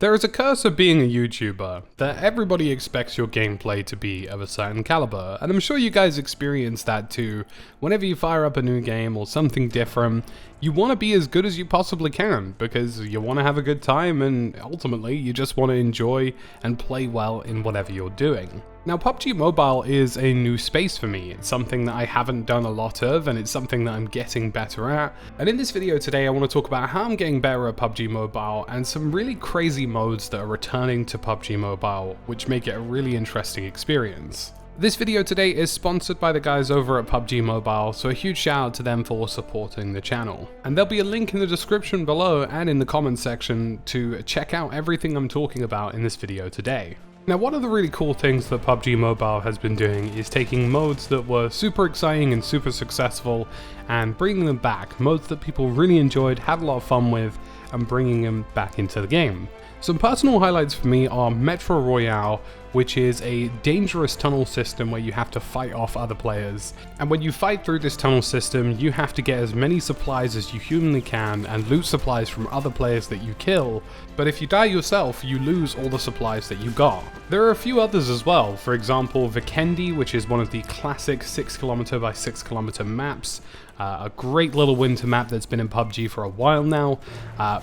There is a curse of being a YouTuber, that everybody expects your gameplay to be of a certain caliber, and I'm sure you guys experience that too. Whenever you fire up a new game or something different, you want to be as good as you possibly can, because you want to have a good time and ultimately you just want to enjoy and play well in whatever you're doing. Now PUBG Mobile is a new space for me. It's something that I haven't done a lot of, and it's something that I'm getting better at. And in this video today I want to talk about how I'm getting better at PUBG Mobile and some really crazy modes that are returning to PUBG Mobile, which make it a really interesting experience. This video today is sponsored by the guys over at PUBG Mobile, so a huge shout out to them for supporting the channel. And there'll be a link in the description below and in the comments section to check out everything I'm talking about in this video today. Now, one of the really cool things that PUBG Mobile has been doing is taking modes that were super exciting and super successful and bringing them back, modes that people really enjoyed, had a lot of fun with, and bringing them back into the game. Some personal highlights for me are Metro Royale, which is a dangerous tunnel system where you have to fight off other players. And when you fight through this tunnel system, you have to get as many supplies as you humanly can and loot supplies from other players that you kill, but if you die yourself, you lose all the supplies that you got. There are a few others as well, for example Vikendi, which is one of the classic 6km by 6km maps, a great little winter map that's been in PUBG for a while now.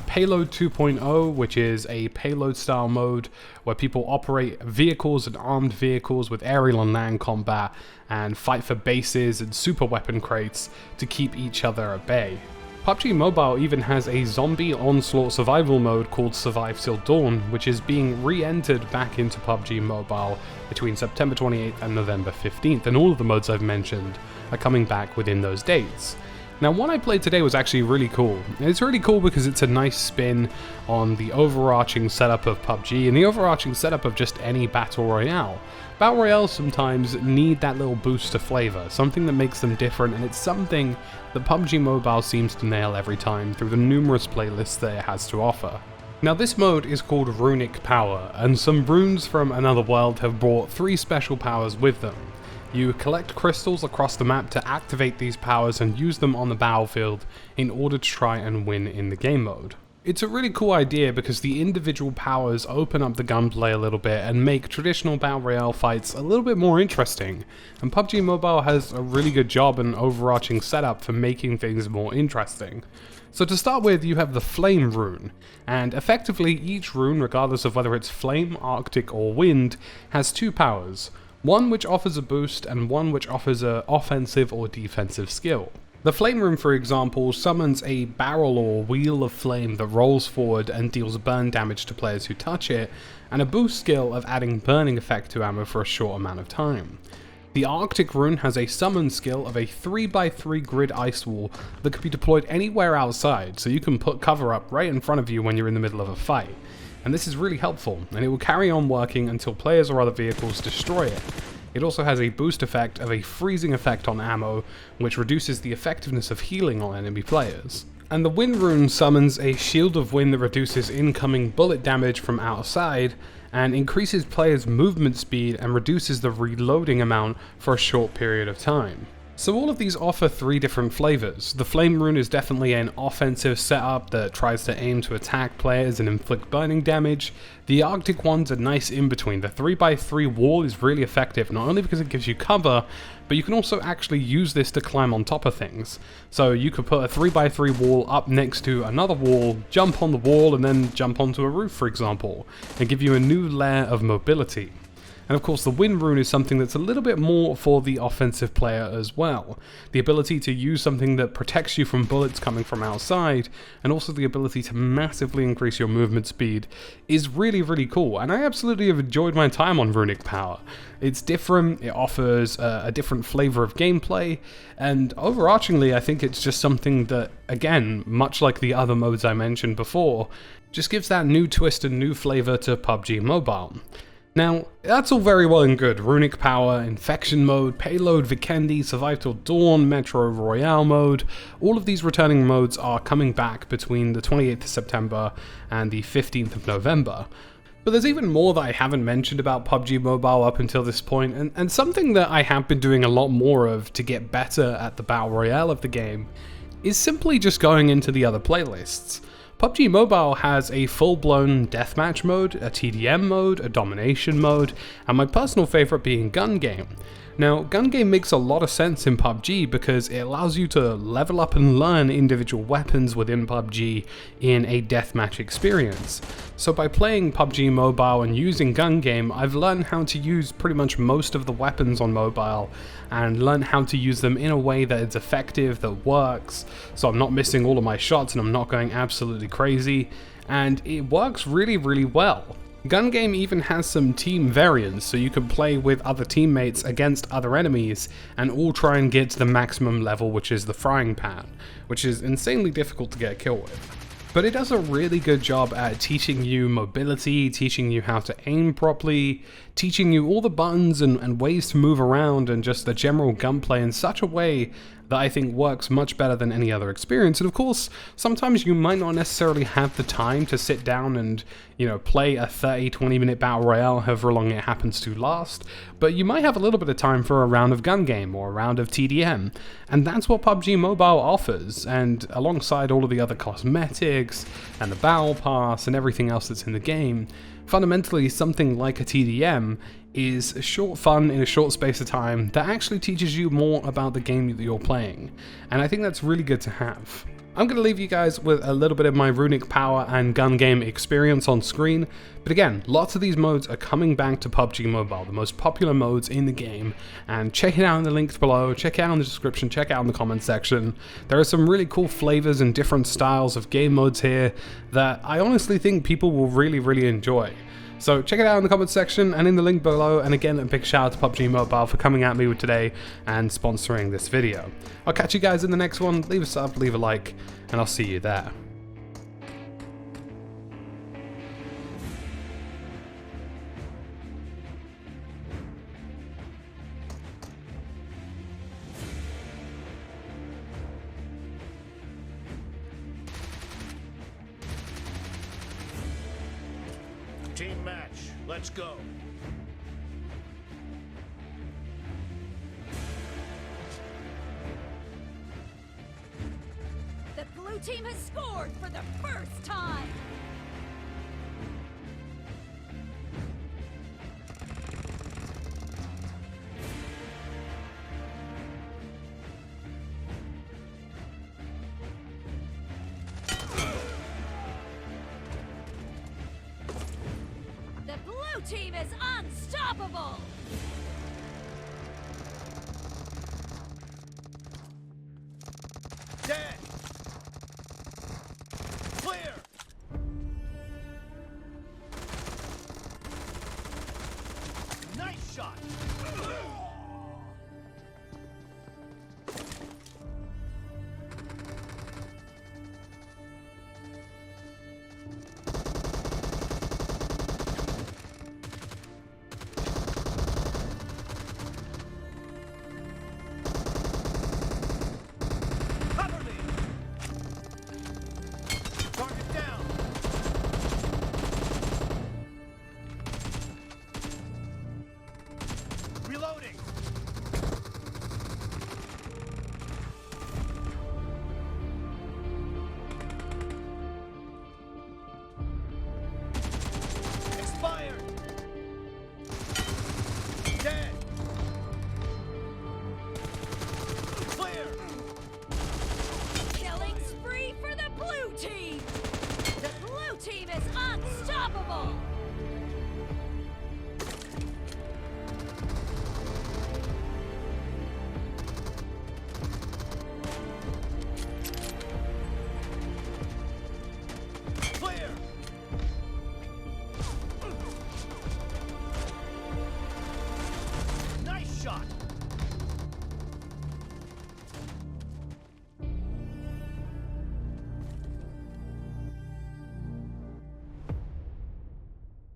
Payload 2.0, which is a payload style mode where people operate vehicles and armed vehicles with aerial and land combat and fight for bases and super weapon crates to keep each other at bay. PUBG Mobile even has a zombie onslaught survival mode called Survive Till Dawn, which is being re-entered back into PUBG Mobile between September 28th and November 15th, and all of the modes I've mentioned are coming back within those dates. Now, one I played today was actually really cool. It's really cool because it's a nice spin on the overarching setup of PUBG and the overarching setup of just any Battle Royale. Battle Royales sometimes need that little boost of flavor, something that makes them different, and it's something that PUBG Mobile seems to nail every time through the numerous playlists that it has to offer. Now, this mode is called Runic Power, and some runes from another world have brought 3 special powers with them. You collect crystals across the map to activate these powers and use them on the battlefield in order to try and win in the game mode. It's a really cool idea because the individual powers open up the gunplay a little bit and make traditional Battle Royale fights a little bit more interesting, and PUBG Mobile has a really good job and overarching setup for making things more interesting. So to start with, you have the Flame rune, and effectively each rune, regardless of whether it's Flame, Arctic or Wind, has 2 powers. One which offers a boost and one which offers an offensive or defensive skill. The Flame rune, for example, summons a barrel or wheel of flame that rolls forward and deals burn damage to players who touch it, and a boost skill of adding burning effect to ammo for a short amount of time. The Arctic rune has a summon skill of a 3x3 grid ice wall that can be deployed anywhere outside, so you can put cover up right in front of you when you're in the middle of a fight. And this is really helpful, and it will carry on working until players or other vehicles destroy it. It also has a boost effect of a freezing effect on ammo, which reduces the effectiveness of healing on enemy players. And the Wind rune summons a shield of wind that reduces incoming bullet damage from outside, and increases players' movement speed and reduces the reloading amount for a short period of time. So all of these offer 3 different flavors. The Flame rune is definitely an offensive setup that tries to aim to attack players and inflict burning damage. The Arctic one's a nice in-between. The 3x3 wall is really effective, not only because it gives you cover, but you can also actually use this to climb on top of things. So you could put a 3x3 wall up next to another wall, jump on the wall, and then jump onto a roof, for example, and give you a new layer of mobility. And of course the Wind rune is something that's a little bit more for the offensive player as well. The ability to use something that protects you from bullets coming from outside, and also the ability to massively increase your movement speed is really, really cool, and I absolutely have enjoyed my time on Runic Power. It's different, it offers a different flavor of gameplay, and overarchingly I think it's just something that, again, much like the other modes I mentioned before, just gives that new twist and new flavor to PUBG Mobile. Now, that's all very well and good. Runic Power, Infection mode, Payload, Vikendi, Survive Till Dawn, Metro Royale mode, all of these returning modes are coming back between the 28th of September and the 15th of November. But there's even more that I haven't mentioned about PUBG Mobile up until this point, and something that I have been doing a lot more of to get better at the Battle Royale of the game is simply just going into the other playlists. PUBG Mobile has a full-blown deathmatch mode, a TDM mode, a domination mode, and my personal favorite being gun game. Now, gun game makes a lot of sense in PUBG because it allows you to level up and learn individual weapons within PUBG in a deathmatch experience. So by playing PUBG Mobile and using gun game, I've learned how to use pretty much most of the weapons on mobile and learn how to use them in a way that is effective, that works, so I'm not missing all of my shots and I'm not going absolutely crazy, and it works really, really well. Gun game even has some team variants, so you can play with other teammates against other enemies and all try and get to the maximum level, which is the frying pan, which is insanely difficult to get a kill with. But it does a really good job at teaching you mobility, teaching you how to aim properly, teaching you all the buttons and ways to move around and just the general gunplay in such a way that I think works much better than any other experience. And of course, sometimes you might not necessarily have the time to sit down and, play a 30-20 minute battle royale, however long it happens to last, but you might have a little bit of time for a round of gun game or a round of TDM, and that's what PUBG Mobile offers. And alongside all of the other cosmetics and the battle pass and everything else that's in the game, fundamentally something like a TDM is short fun in a short space of time that actually teaches you more about the game that you're playing, and I think that's really good to have. I'm going to leave you guys with a little bit of my Runic Power and gun game experience on screen, but again, lots of these modes are coming back to PUBG Mobile, the most popular modes in the game, and check it out in the links below, check it out in the description, check it out in the comment section. There are some really cool flavors and different styles of game modes here that I honestly think people will really, really enjoy. So check it out in the comments section and in the link below, and again a big shout out to PUBG Mobile for coming at me with today and sponsoring this video. I'll catch you guys in the next one. Leave a sub, leave a like, and I'll see you there. Team match, let's go. The blue team has scored for the first time. The blue team is unstoppable. Dead. Clear. Nice shot.